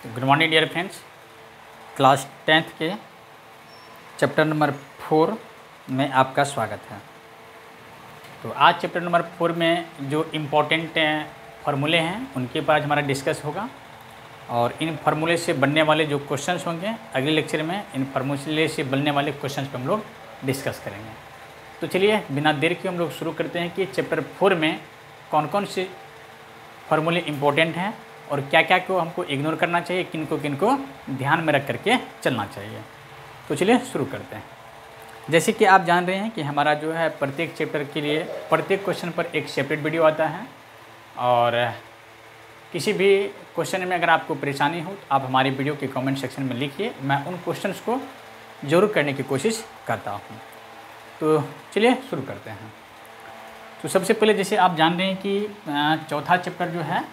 Good morning dear friends. Class 10th के chapter number 4 में आपका स्वागत है। तो आज चैप्टर नंबर 4 में जो इम्पोर्टेंट फार्मूले हैं उनके बाद हमारा डिस्कस होगा और इन फार्मूले से बनने वाले जो क्वेश्चंस होंगे अगले लेक्चर में इन फार्मूले से बनने वाले क्वेश्चंस पे हम लोग डिस्कस करेंगे। तो चलिए बिना देर के हम लोग शुरू करते हैं कि चैप्टर 4 में कौन कौन से फार्मूले इम्पोर्टेंट हैं और क्या क्या को हमको इग्नोर करना चाहिए, किनको ध्यान में रख करके चलना चाहिए। तो चलिए शुरू करते हैं। जैसे कि आप जान रहे हैं कि हमारा जो है प्रत्येक चैप्टर के लिए प्रत्येक क्वेश्चन पर एक सेपरेट वीडियो आता है और किसी भी क्वेश्चन में अगर आपको परेशानी हो तो आप हमारी वीडियो के कमेंट सेक्शन में लिखिए, मैं उन क्वेश्चंस को ज़रूर करने की कोशिश करता हूँ। तो चलिए शुरू करते हैं। तो सबसे पहले जैसे आप जान रहे हैं कि चौथा चैप्टर जो है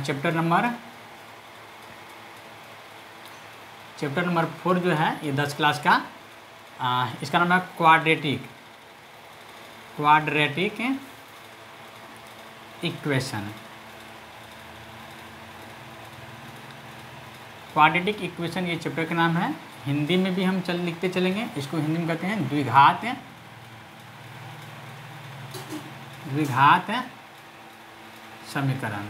चैप्टर नंबर 4 जो है ये 10 क्लास का इसका नाम है क्वाड्रेटिक इक्वेशन। क्वाड्रेटिक इक्वेशन ये चैप्टर का नाम है। हिंदी में भी हम लिखते चलेंगे। इसको हिंदी में कहते हैं द्विघात समीकरण।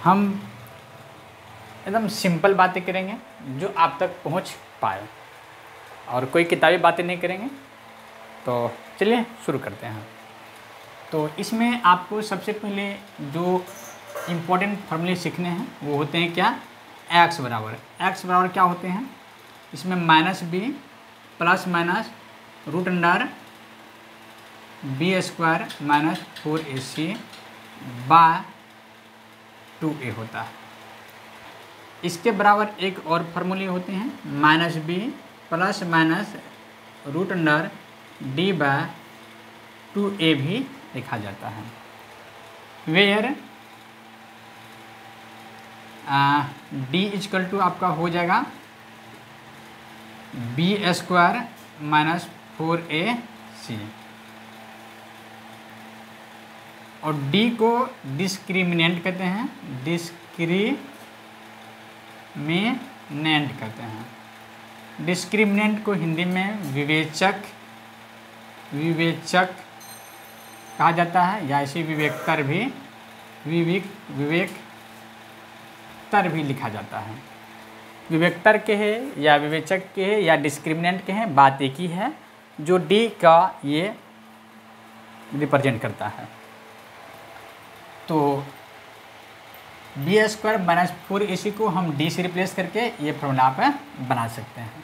हम एकदम सिंपल बातें करेंगे जो आप तक पहुंच पाए और कोई किताबी बातें नहीं करेंगे। तो चलिए शुरू करते हैं। तो इसमें आपको सबसे पहले जो इम्पोर्टेंट फार्मूले सीखने हैं वो होते हैं क्या, x बराबर क्या होते हैं, इसमें -b plus minus root under b² minus 4ac by 2a होता है। इसके बराबर एक और फार्मूले होते हैं -b plus minus root under d by 2a भी लिखा जाता है। वेयर d इक्वल टू आपका हो जाएगा b² माइनस 4ac और d को डिस्क्रिमिनेंट कहते हैं, डिस्क्रिमिनेंट को हिंदी में विवेचक कहा जाता है या इसे विवेकतर भी लिखा जाता है। विवेकतर के है या विवेचक के है या डिस्क्रिमिनेंट के हैं, बात एक ही है। जो d का ये रिप्रेजेंट करता है। तो b² माइनस 4ac को हम d से रिप्लेस करके ये फॉर्मूला आप बना सकते हैं।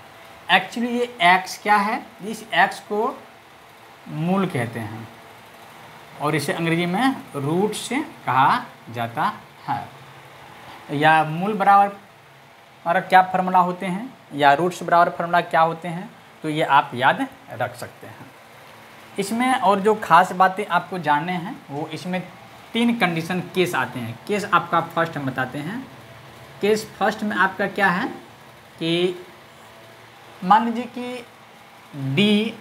एक्चुअली ये x क्या है, इस x को मूल कहते हैं और इसे अंग्रेजी में रूट से कहा जाता है। या मूल बराबर क्या फार्मूला होते हैं या रूट्स बराबर फार्मूला क्या होते हैं, तो ये आप याद रख सकते हैं। इसमें और जो खास बातें आपको जानने हैं वो इसमें 3 कंडीशन केस आते हैं। केस आपका फर्स्ट हम बताते हैं। केस फर्स्ट में आपका क्या है कि मान लीजिए कि d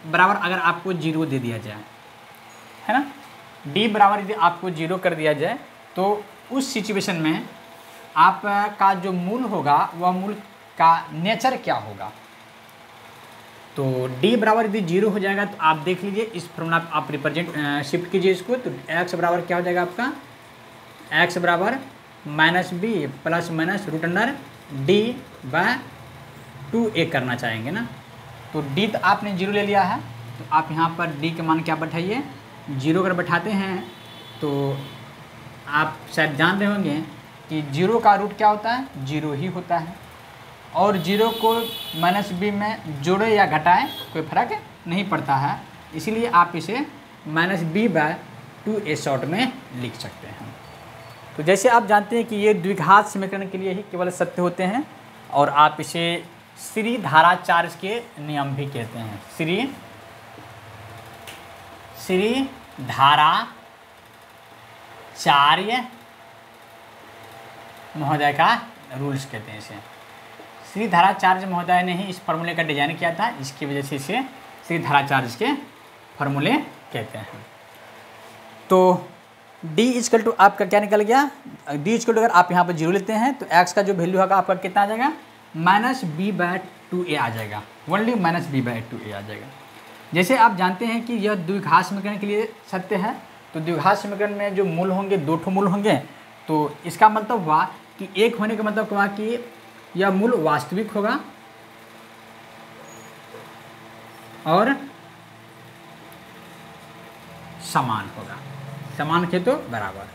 बराबर अगर आपको 0 दे दिया जाए, है ना, d बराबर यदि आपको 0 कर दिया जाए तो उस सिचुएशन में आपका जो मूल होगा वह मूल का नेचर क्या होगा। तो d बराबर यदि 0 हो जाएगा तो आप देख लीजिए इस फॉर्मूला आप रिप्रेजेंट शिफ्ट कीजिए इसको। तो x बराबर क्या हो जाएगा आपका, x बराबर -b plus minus root under d by 2a करना चाहेंगे ना। तो d तो आपने 0 ले लिया है तो आप यहाँ पर d के मान क्या बैठाइए, 0 अगर बैठाते हैं तो आप शायद जान रहे होंगे कि 0 का रूट क्या होता है, 0 ही होता है और 0 को -b में जोड़े या घटाएं कोई फर्क नहीं पड़ता है। इसीलिए आप इसे -b बाय 2a शॉर्ट में लिख सकते हैं। तो जैसे आप जानते हैं कि ये द्विघात समीकरण के लिए ही केवल सत्य होते हैं और आप इसे श्री धारा चार्ज के नियम भी कहते हैं। श्री धारा चार्य महोदय का रूल्स कहते हैं इसे। श्री धाराचार्य महोदय ने ही इस फार्मूले का डिजाइन किया था, इसकी वजह से इसे श्री धाराचार्य के फार्मूले कहते हैं। तो डी इजकल टू आपका क्या निकल गया, डी इजकल टू अगर आप यहाँ पर जीरो लेते हैं तो एक्स का जो वैल्यू होगा आपका कितना आ जाएगा, -b/2a आ जाएगा, ओनली -b/2a आ जाएगा। जैसे आप जानते हैं कि यह द्विघात समीकरण के लिए सत्य है, तो द्विघात समीकरण में जो मूल होंगे 2 ठो मूल होंगे, तो इसका मतलब हुआ कि एक होने का मतलब हुआ कि यह मूल वास्तविक होगा और समान होगा। समान के तो बराबर,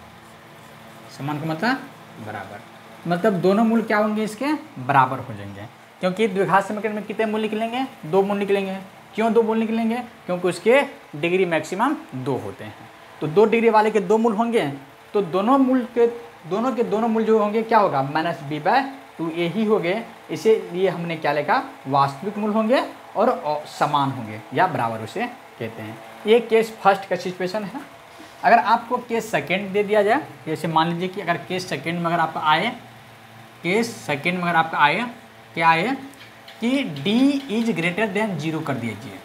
समान का मतलब बराबर, मतलब दोनों मूल क्या होंगे, इसके बराबर हो जाएंगे, क्योंकि द्विघात समीकरण में कितने मूल निकलेंगे, 2 मूल निकलेंगे। क्यों 2 मूल निकलेंगे, क्योंकि उसके डिग्री मैक्सिमम 2 होते हैं, तो 2 डिग्री वाले के 2 मूल होंगे, तो दोनों के दोनों मूल जो होंगे क्या होगा, -b/2a ही हो गए, इसीलिए हमने क्या लिखा, वास्तविक मूल होंगे और समान होंगे या बराबर उसे कहते हैं। ये केस फर्स्ट का सिचुएशन है। अगर आपको केस सेकेंड दे दिया जाए, जैसे मान लीजिए कि अगर केस सेकेंड में अगर आपका आए, केस सेकेंड में अगर आपका आए क्या आए कि d इज ग्रेटर देन 0 कर दीजिए।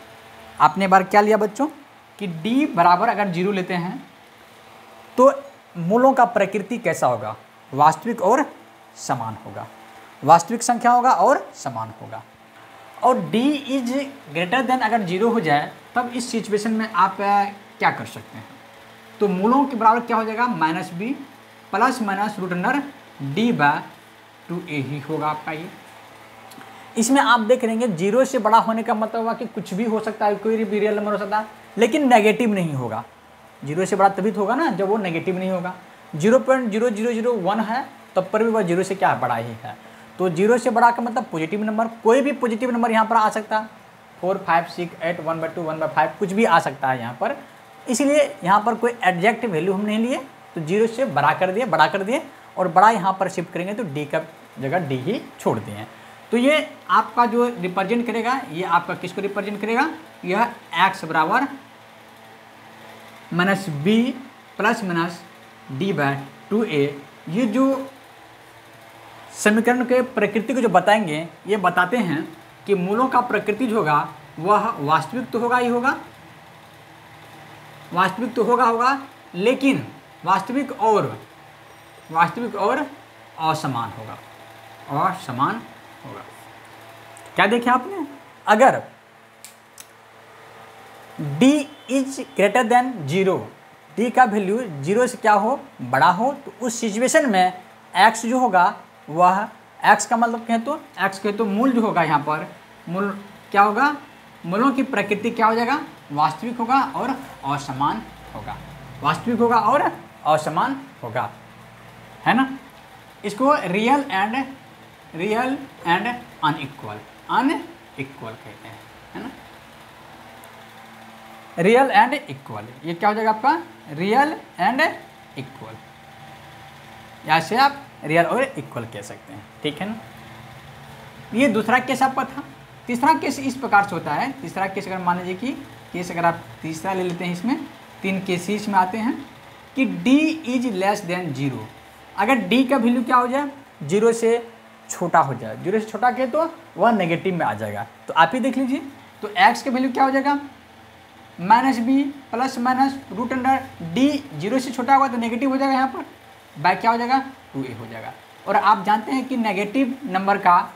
आपने बार क्या लिया बच्चों कि d बराबर अगर 0 लेते हैं तो मूलों का प्रकृति कैसा होगा, वास्तविक और समान होगा, वास्तविक संख्या होगा और समान होगा। और d इज ग्रेटर देन अगर 0 हो जाए तब इस सिचुएशन में आप क्या कर सकते हैं, तो मूलों के बराबर क्या हो जाएगा, -b ± √d/2a ही होगा आपका ये। इसमें आप देख रहेंगे 0 से बड़ा होने का मतलब हुआ कि कुछ भी हो सकता है, कोई भी रियल नंबर हो सकता है, लेकिन नेगेटिव नहीं होगा। 0 से बड़ा तभी तो होगा ना जब वो नेगेटिव नहीं होगा। 0.0001 है तब पर भी वह 0 से क्या बड़ा ही है, तो 0 से बड़ा का मतलब पॉजिटिव नंबर, कोई भी पॉजिटिव नंबर यहाँ पर आ सकता है, 4, 5, 6, 8, 1/2, 1/5 कुछ भी आ सकता है यहाँ पर। इसलिए यहाँ पर कोई एग्जैक्ट वैल्यू हम नहीं लिए, तो 0 से बड़ा कर दिए और बड़ा यहाँ पर शिफ्ट करेंगे तो d का जगह d ही छोड़ दिए। तो ये आपका जो रिप्रेजेंट करेगा, ये आपका किसको रिप्रेजेंट करेगा, यह x बराबर -b ± d/2a। ये जो समीकरण के प्रकृति को जो बताएंगे, ये बताते हैं कि मूलों का प्रकृति जो होगा वह वास्तविक तो होगा ही होगा, वास्तविक तो होगा, लेकिन वास्तविक और असमान होगा, असमान होगा। क्या देखे आपने, अगर d is greater than 0, d का वैल्यू 0 से क्या हो, बड़ा हो, तो उस सिचुएशन में x जो होगा वह x का मतलब कहें तो x कहें तो मूल जो होगा यहाँ पर मूल क्या होगा, मूलों की प्रकृति क्या हो जाएगा, वास्तविक होगा और असमान होगा, वास्तविक होगा और असमान होगा, है ना। इसको रियल एंड अनइक्वल कहते हैं, है ना, रियल एंड इक्वल। ये क्या हो जाएगा आपका, रियल एंड इक्वल, या से आप रियल और इक्वल कह सकते हैं, ठीक है ना। ये दूसरा केस आपका था। तीसरा केस इस प्रकार से होता है, तीसरा केस अगर मान लीजिए कि केस अगर आप तीसरा ले लेते हैं, इसमें 3 केसेस में आते हैं कि d इज लेस देन 0। अगर d का वैल्यू क्या हो जाए, 0 से छोटा हो जाए, 0 से छोटा के तो वह नेगेटिव में आ जाएगा। तो आप ही देख लीजिए, तो x का वैल्यू क्या हो जाएगा, -b ± √d। 0 से छोटा होगा तो नेगेटिव हो जाएगा, यहाँ पर बाय क्या हो जाएगा, 2a हो जाएगा। और आप जानते हैं कि नेगेटिव नंबर का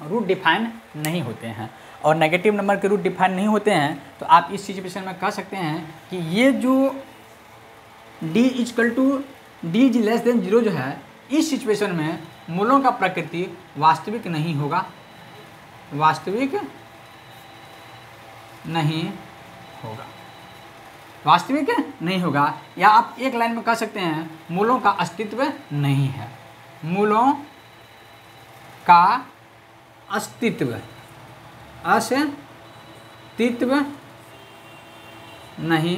रूट डिफाइन नहीं होते हैं, और नेगेटिव नंबर के रूट डिफाइन नहीं होते हैं, तो आप इस सिचुएशन में कह सकते हैं कि ये जो d इज लेस देन 0 जो है, इस सिचुएशन में मूलों का प्रकृति वास्तविक नहीं होगा, वास्तविक नहीं होगा, या आप एक लाइन में कह सकते हैं मूलों का अस्तित्व नहीं है, मूलों का अस्तित्व नहीं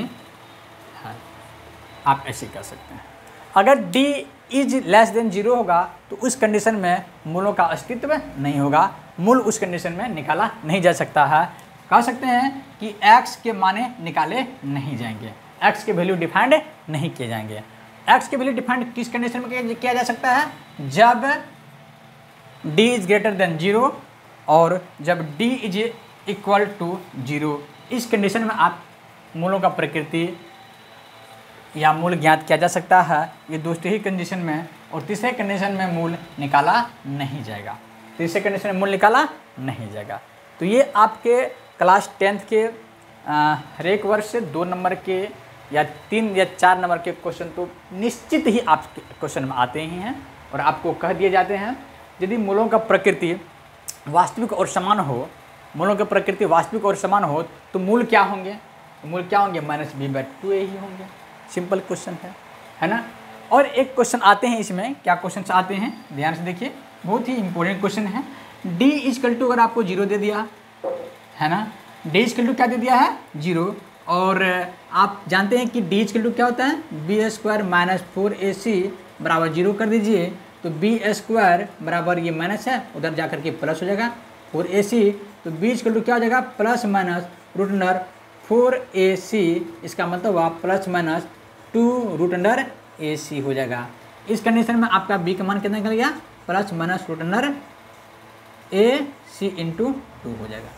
है, आप ऐसे कह सकते हैं। अगर d इज लेस देन 0 होगा तो उस कंडीशन में मूलों का अस्तित्व नहीं होगा, मूल उस कंडीशन में निकाला नहीं जा सकता है। कह सकते हैं कि x के माने निकाले नहीं जाएंगे, x के वैल्यू डिफाइंड नहीं किए जाएंगे। x के वैल्यू डिफाइंड किस कंडीशन में किया जा सकता है, जब d इज ग्रेटर देन 0 और जब d इज इक्वल टू 0। इस कंडीशन में आप मूलों का प्रकृति या मूल ज्ञात किया जा सकता है, ये दूसरी ही कंडीशन में, और तीसरे कंडीशन में मूल निकाला नहीं जाएगा। तीसरे कंडीशन में मूल निकाला नहीं जाएगा। तो ये आपके क्लास 10th के हर एक वर्ष से 2 नंबर के या 3 या 4 नंबर के क्वेश्चन तो निश्चित ही आपके क्वेश्चन में आते ही हैं, और आपको कह दिए जाते हैं यदि मूलों का प्रकृति वास्तविक और समान हो, मूलों की प्रकृति वास्तविक और समान हो तो मूल क्या होंगे? मूल क्या होंगे? -b/2a ही होंगे। सिंपल क्वेश्चन है ना। और एक क्वेश्चन आते हैं इसमें, क्या क्वेश्चन आते हैं ध्यान से देखिए, बहुत ही इंपॉर्टेंट क्वेश्चन है। d = अगर आपको 0 दे दिया है ना, d = क्या दे दिया है? 0। और आप जानते हैं कि d = क्या होता है? b² - 4ac बराबर 0 कर दीजिए, तो b² बराबर ये माइनस है, उधर जा कर के प्लस हो जाएगा 4ac, तो b = क्या हो जाएगा? ±√4ac, इसका मतलब हुआ ±2√ac हो जाएगा। इस कंडीशन में आपका b का मान कितना निकल गया? ±√ac × 2 हो जाएगा।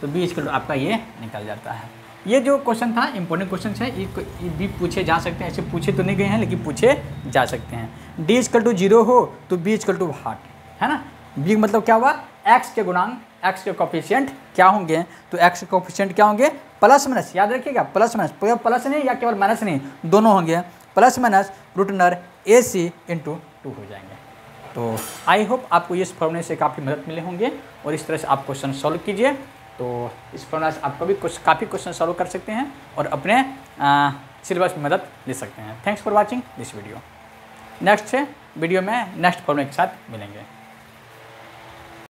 तो b = आपका ये निकल जाता है। ये जो क्वेश्चन था इंपॉर्टेंट क्वेश्चन है, ये भी पूछे जा सकते हैं, ऐसे पूछे तो नहीं गए हैं लेकिन पूछे जा सकते हैं। d = 0 हो तो b = व्हाट, है ना। b मतलब क्या हुआ? x के गुणांक, x के कोफिशिएंट क्या होंगे? तो x के कोफिशिएंट क्या होंगे? प्लस माइनस, याद रखिएगा, प्लस माइनस, प्लस नहीं या केवल माइनस नहीं, दोनों होंगे, ±√ac × 2 हो जाएंगे। तो आई होप आपको इस फॉर्मूले से काफ़ी मदद मिले होंगे, और इस तरह से आप क्वेश्चन सॉल्व कीजिए। तो इस फॉर्मूला से आप कभी काफ़ी क्वेश्चन सॉल्व कर सकते हैं और अपने सिलेबस में मदद ले सकते हैं। Thanks for watching this video. Next video में नेक्स्ट फॉर्मूले के साथ मिलेंगे।